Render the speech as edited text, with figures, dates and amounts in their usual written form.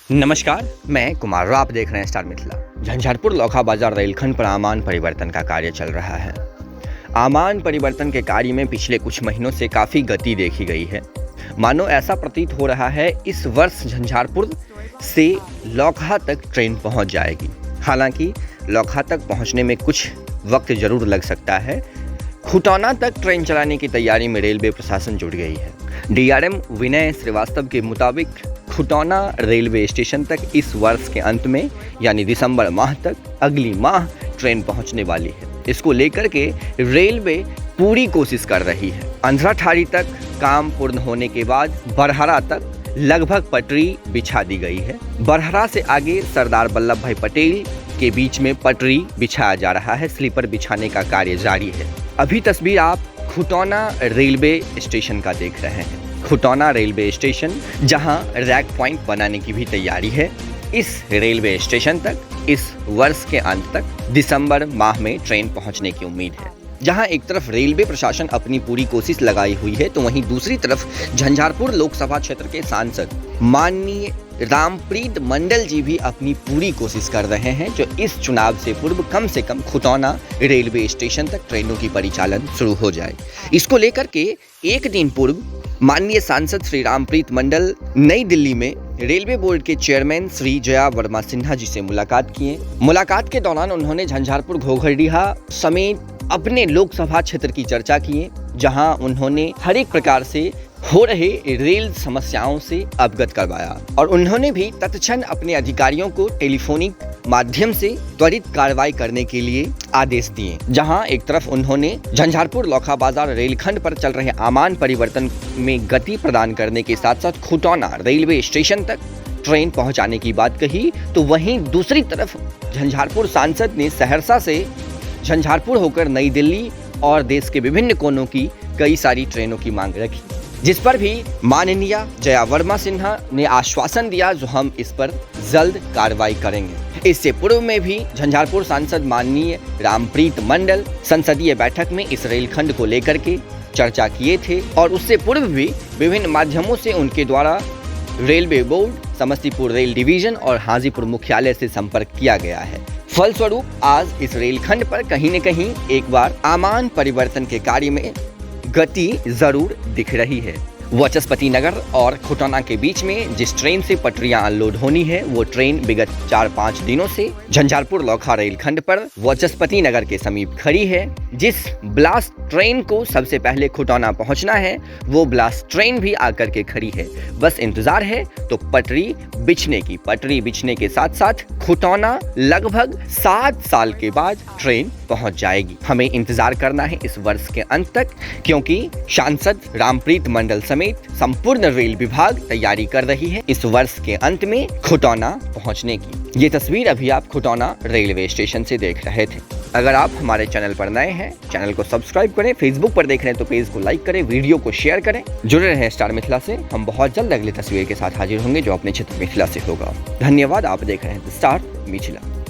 नमस्कार, मैं कुमार और आप देख रहे हैं स्टार मिथिला। झंझारपुर लोखा बाजार रेलखंड पर आमान परिवर्तन का कार्य चल रहा है। आमान परिवर्तन के कार्य में पिछले कुछ महीनों से काफ़ी गति देखी गई है। मानो ऐसा प्रतीत हो रहा है इस वर्ष झंझारपुर से लोखा तक ट्रेन पहुंच जाएगी। हालांकि लोखा तक पहुंचने में कुछ वक्त जरूर लग सकता है। खुटौना तक ट्रेन चलाने की तैयारी में रेलवे प्रशासन जुट गई है। डीआरएम विनय श्रीवास्तव के मुताबिक खुटौना रेलवे स्टेशन तक इस वर्ष के अंत में यानी दिसंबर माह तक अगली माह ट्रेन पहुंचने वाली है। इसको लेकर के रेलवे पूरी कोशिश कर रही है। अंधराठाड़ी तक काम पूर्ण होने के बाद बरहरा तक लगभग पटरी बिछा दी गई है। बरहरा से आगे सरदार वल्लभ भाई पटेल के बीच में पटरी बिछाया जा रहा है। स्लीपर बिछाने का कार्य जारी है। अभी तस्वीर आप खुटौना रेलवे स्टेशन का देख रहे हैं। खुटौना रेलवे स्टेशन जहां रैक पॉइंट बनाने की भी तैयारी है। इस रेलवे स्टेशन तक इस वर्ष के अंत तक दिसंबर माह में ट्रेन पहुंचने की उम्मीद है। जहां एक तरफ रेलवे प्रशासन अपनी पूरी कोशिश लगाई हुई है, तो वहीं दूसरी तरफ झंझारपुर लोकसभा क्षेत्र के सांसद माननीय रामप्रीत मंडल जी भी अपनी पूरी कोशिश कर रहे हैं, जो इस चुनाव से कम खुटौना रेलवे स्टेशन तक ट्रेनों की परिचालन शुरू हो जाए। इसको लेकर के एक दिन पूर्व माननीय सांसद श्री रामप्रीत मंडल नई दिल्ली में रेलवे बोर्ड के चेयरमैन श्री जया वर्मा सिन्हा जी से मुलाकात किए। मुलाकात के दौरान उन्होंने झंझारपुर घोघरडीहा समेत अपने लोकसभा क्षेत्र की चर्चा किए, जहां उन्होंने हर एक प्रकार से हो रहे रेल समस्याओं से अवगत करवाया और उन्होंने भी तत्क्षण अपने अधिकारियों को टेलीफोनिक माध्यम से त्वरित कार्रवाई करने के लिए आदेश दिए। जहां एक तरफ उन्होंने झंझारपुर लोखा बाजार रेलखंड पर चल रहे आमान परिवर्तन में गति प्रदान करने के साथ साथ खुटौना रेलवे स्टेशन तक ट्रेन पहुंचाने की बात कही, तो वहीं दूसरी तरफ झंझारपुर सांसद ने सहरसा से झंझारपुर होकर नई दिल्ली और देश के विभिन्न कोनों की कई सारी ट्रेनों की मांग रखी, जिस पर भी माननीय जया वर्मा सिन्हा ने आश्वासन दिया जो हम इस पर जल्द कार्रवाई करेंगे। इससे पूर्व में भी झंझारपुर सांसद माननीय रामप्रीत मंडल संसदीय बैठक में इस रेलखंड को लेकर के चर्चा किए थे और उससे पूर्व भी विभिन्न माध्यमों से उनके द्वारा railway board, Samastipur rail division और हाजीपुर मुख्यालय से संपर्क किया गया है। फलस्वरूप आज इस रेलखंड पर कहीं न कहीं एक बार आमान परिवर्तन के कार्य में गति जरूर दिख रही है। वाचस्पति नगर और खुटौना के बीच में जिस ट्रेन से पटरियां अनलोड होनी है, वो ट्रेन विगत 4-5 दिनों से झंझारपुर लोखा रेलखंड पर वाचस्पति नगर के समीप खड़ी है। जिस ब्लास्ट ट्रेन को सबसे पहले खुटौना पहुंचना है, वो ब्लास्ट ट्रेन भी आकर के खड़ी है। बस इंतजार है तो पटरी बिछने की। पटरी बिछने के साथ साथ खुटौना लगभग 7 साल के बाद ट्रेन पहुंच जाएगी। हमें इंतजार करना है इस वर्ष के अंत तक, क्योंकि सांसद रामप्रीत मंडल समेत संपूर्ण रेल विभाग तैयारी कर रही है इस वर्ष के अंत में खुटौना पहुंचने की। ये तस्वीर अभी आप खुटौना रेलवे स्टेशन से देख रहे थे। अगर आप हमारे चैनल पर नए हैं, चैनल को सब्सक्राइब करें। फेसबुक पर देख रहे हैं तो पेज को लाइक करें, वीडियो को शेयर करें। जुड़े रहें स्टार मिथिला से। हम बहुत जल्द अगली तस्वीर के साथ हाजिर होंगे जो अपने क्षेत्र मिथिला से होगा। धन्यवाद। आप देख रहे हैं स्टार मिथिला।